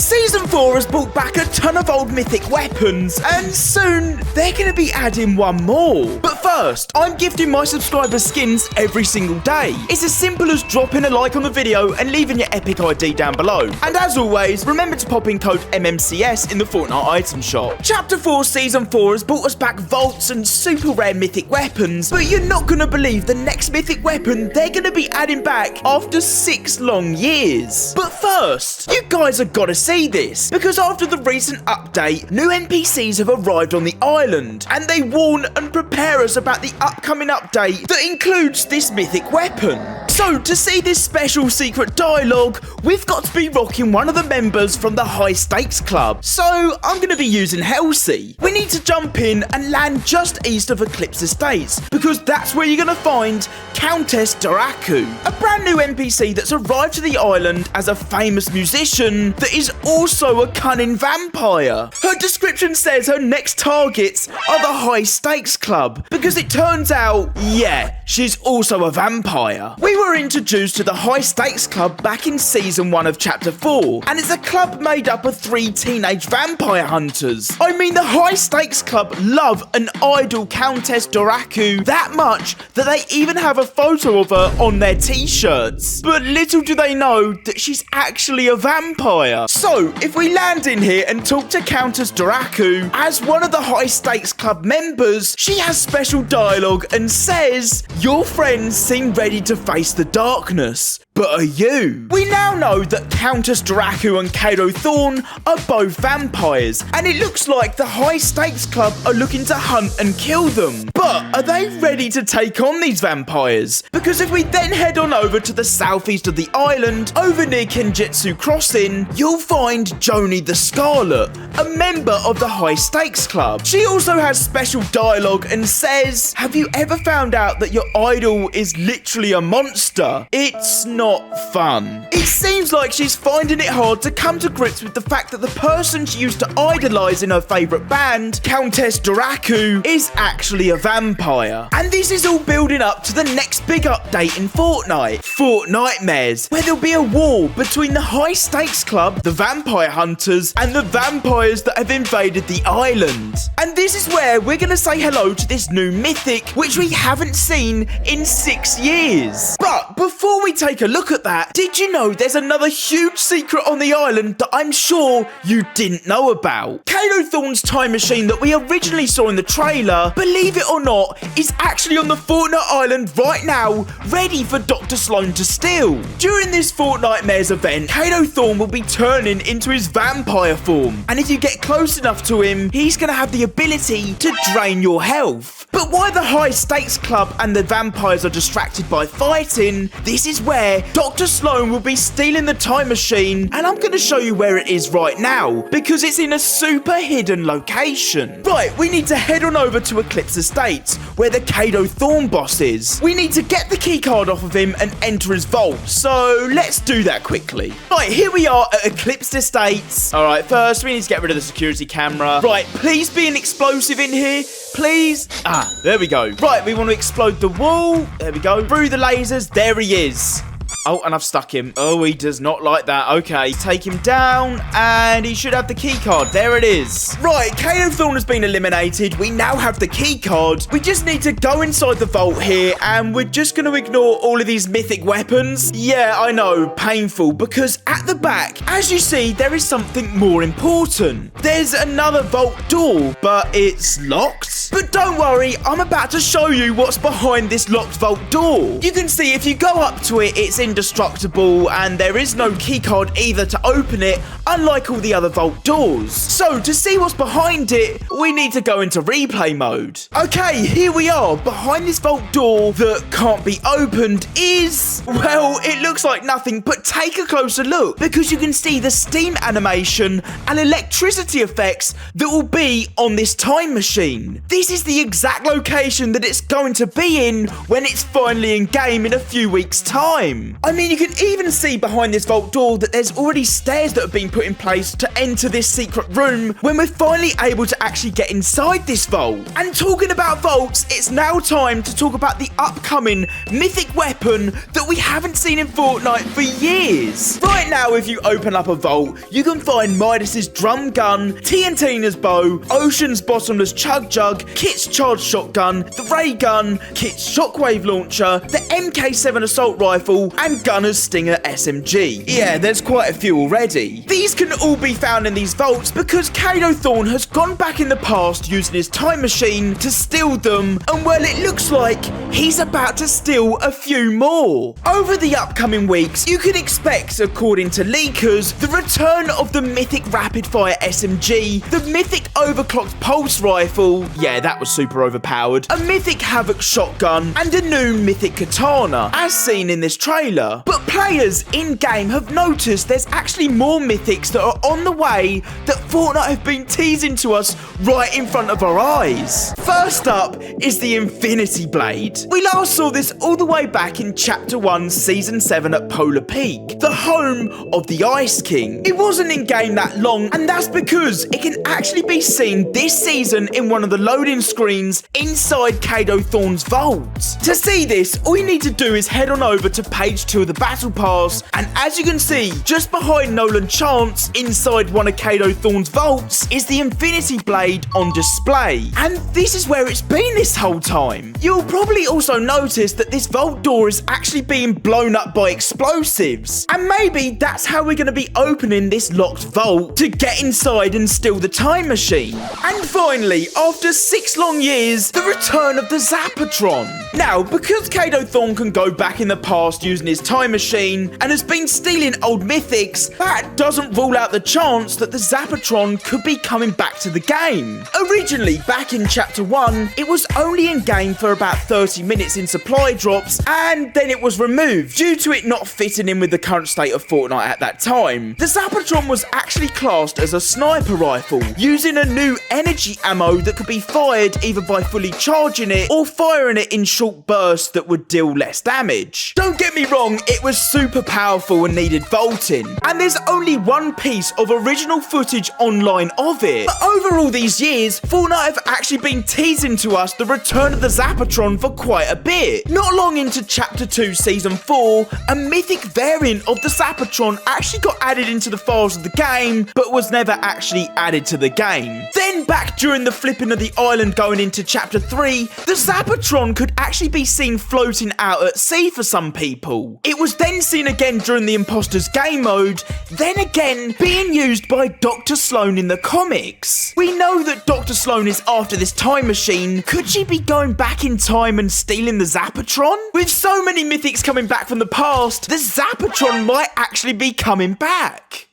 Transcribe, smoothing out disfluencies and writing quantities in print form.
Season 4 has brought back a ton of old mythic weapons, and soon they're going to be adding one more. But first, I'm gifting my subscribers skins every single day. It's as simple as dropping a like on the video and leaving your epic ID down below. And as always, remember to pop in code MMCS in the Fortnite Item Shop. Chapter 4 Season 4 has brought us back vaults and super rare mythic weapons, but you're not going to believe the next mythic weapon they're going to be adding back after 6 long years. But first, you guys have got to see this, because after the recent update, new NPCs have arrived on the island, and they warn and prepare us about the upcoming update that includes this mythic weapon. So, to see this special secret dialogue, we've got to be rocking one of the members from the High Stakes Club. So, I'm going to be using Halsey. We need to jump in and land just east of Eclipse Estates, because that's where you're going to find Countess Daraku, a brand new NPC that's arrived to the island as a famous musician that is also a cunning vampire. Her description says her next targets are the High Stakes Club, because it turns out, yeah, she's also a vampire. We were introduced to the High Stakes Club back in Season 1 of Chapter 4, and it's a club made up of 3 teenage vampire hunters. I mean, the High Stakes Club love an idol Countess Daraku that much that they even have a photo of her on their t-shirts. But little do they know that she's actually a vampire. So, if we land in here and talk to Countess Daraku, as one of the High Stakes Club members, she has special dialogue and says, "Your friends seem ready to face the darkness, but are you?" We now know that Countess Daraku and Kato Thorn are both vampires, and it looks like the High Stakes Club are looking to hunt and kill them. But are they ready to take on these vampires? Because if we then head on over to the southeast of the island, over near Kenjutsu Crossing, you'll find Joni the Scarlet, a member of the High Stakes Club. She also has special dialogue and says, "Have you ever found out that your idol is literally a monster? It's not fun." It seems like she's finding it hard to come to grips with the fact that the person she used to idolize in her favorite band, Countess Daraku, is actually a vampire. And this is all building up to the next big update in Fortnite, Fortnitemares, where there'll be a war between the High Stakes Club, the vampire hunters, and the vampires that have invaded the island. And this is where we're going to say hello to this new mythic, which we haven't seen in 6 years. But before we take a look at that, did you know there's another huge secret on the island that I'm sure you didn't know about? Kato Thorn's time machine that we originally saw in the trailer, believe it or not, is actually on the Fortnite Island right now, ready for Dr. Sloan to steal. During this Fortnitemares event, Kato Thorn will be turning into his vampire form, and if you get close enough to him, he's going to have the ability to drain your health. But while the High Stakes Club and the vampires are distracted by fighting, this is where Dr. Sloan will be stealing the time machine, and I'm going to show you where it is right now, because it's in a super hidden location. Right, we need to head on over to Eclipse Estates, where the Kato Thorn boss is. We need to get the keycard off of him and enter his vault, so let's do that quickly. Right, here we are at Eclipse Estates. Alright, first we need to get rid of the security camera. Right, please be an explosive in here. Please. Ah, there we go. Right, we want to explode the wall. There we go. Through the lasers. There he is. Oh, and I've stuck him. Oh, he does not like that. Okay, take him down, and he should have the key card. There it is. Right, Kato Thorn has been eliminated. We now have the key card. We just need to go inside the vault here, and we're just going to ignore all of these mythic weapons. Yeah, I know, painful, because at the back, as you see, there is something more important. There's another vault door, but it's locked. But don't worry, I'm about to show you what's behind this locked vault door. You can see if you go up to it, it's indestructible, and there is no keycard either to open it, unlike all the other vault doors. So to see what's behind it, we need to go into replay mode. Okay, here we are. Behind this vault door that can't be opened is, well, it looks like nothing, but take a closer look, because you can see the steam animation and electricity effects that will be on this time machine. This is the exact location that it's going to be in when it's finally in game in a few weeks' time. game. I mean, you can even see behind this vault door that there's already stairs that have been put in place to enter this secret room when we're finally able to actually get inside this vault. And talking about vaults, it's now time to talk about the upcoming mythic weapon that we haven't seen in Fortnite for years. Right now, if you open up a vault, you can find Midas's drum gun, TNTina's bow, Ocean's bottomless chug jug, Kit's charged shotgun, the ray gun, Kit's shockwave launcher, the MK7 assault rifle, and Gunner's Stinger SMG. Yeah, there's quite a few already. These can all be found in these vaults because Kato Thorn has gone back in the past using his time machine to steal them, and well, it looks like he's about to steal a few more. Over the upcoming weeks, you can expect, according to leakers, the return of the mythic rapid fire SMG, the mythic overclocked pulse rifle, yeah, that was super overpowered, a mythic havoc shotgun, and a new mythic katana, as seen in this trailer. But players in-game have noticed there's actually more mythics that are on the way that Fortnite have been teasing to us right in front of our eyes. First up is the Infinity Blade. We last saw this all the way back in Chapter 1, Season 7 at Polar Peak, the home of the Ice King. It wasn't in-game that long, and that's because it can actually be seen this season in one of the loading screens inside Kato Thorn's vault. To see this, all you need to do is head on over to page 2 of the Battle Pass, and as you can see, just behind Nolan Chance, inside one of Kato Thorn's vaults, is the Infinity Blade on display. And this is where it's been this whole time. You'll probably also notice that this vault door is actually being blown up by explosives. And maybe that's how we're going to be opening this locked vault to get inside and steal the time machine. And finally, after 6 long years, the return of the Zapatron. Now, because Kato Thorn can go back in the past using his time machine and has been stealing old mythics, that doesn't rule out the chance that the Zapatron could be coming back to the game. Originally, back in Chapter 1, it was only in game for about 30 minutes in supply drops, and then it was removed due to it not fitting in with the current state of Fortnite at that time. The Zapatron was actually classed as a sniper rifle, using a new energy ammo that could be fired either by fully charging it or firing it in short bursts that would deal less damage. Don't get me wrong, it was super powerful and needed vaulting, and there's only one piece of original footage online of it. But over all these years, Fortnite have actually been teasing to us the return of the Zapatron for quite a bit. Not long into Chapter 2 Season 4, a mythic variant of the Zapatron actually got added into the files of the game, but was never actually added to the game. Then back during the flipping of the island going into Chapter 3, the Zapatron could actually be seen floating out at sea for some people. It was then seen again during the Imposter's game mode, then again being used by Dr. Sloan in the comics. We know that Dr. Sloan is after this time machine. Could she be going back in time and stealing the Zapatron? With so many mythics coming back from the past, the Zapatron might actually be coming back.